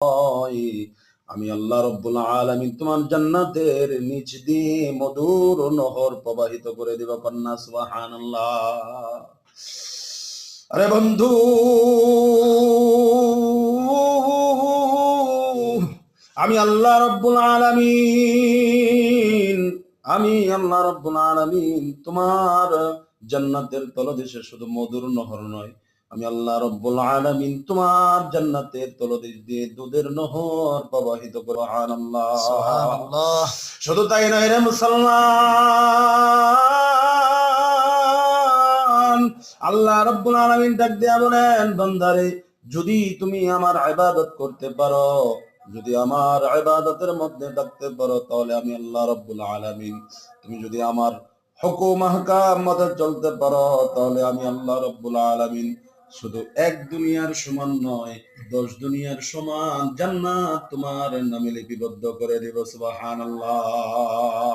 আমি আল্লাহ রাব্বুল আলামিন তোমার জান্নাতের নিচ দিয়ে মধুর নহর প্রবাহিত করে দেব। কন্যা সুবহানাল্লাহ। আরে বন্ধু, আমি আল্লাহ রাব্বুল আলামিন তোমার জান্নাতের তলদেশে শুধু মধুর নহর নয়, আমি আল্লাহ রাব্বুল আলামিন তোমার জান্নাতের তলদেশ দিয়ে দুধের নহর প্রবাহিত করব। সুবহানাল্লাহ। সুবহানাল্লাহ। শুধু তাই নয় রে মুসলমান, আল্লাহ রাব্বুল আলামিন ডাক দিয়া বলেন, বান্দারে যদি তুমি আমার ইবাদত করতে পারো, যদি আমার ইবাদতের মধ্যে থাকতে পারো, তাহলে আমি আল্লাহ রাব্বুল আলামিন, তুমি যদি আমার হুকুম আহকাম মতে চলতে পারো, তাহলে আমি আল্লাহ রাব্বুল আলামিন শুধু এক দুনিয়ার সমান নয়, 10 দুনিয়ার সমান জান্নাত তোমার নামে লিপিবদ্ধ করে দেব। সুবহানাল্লাহ।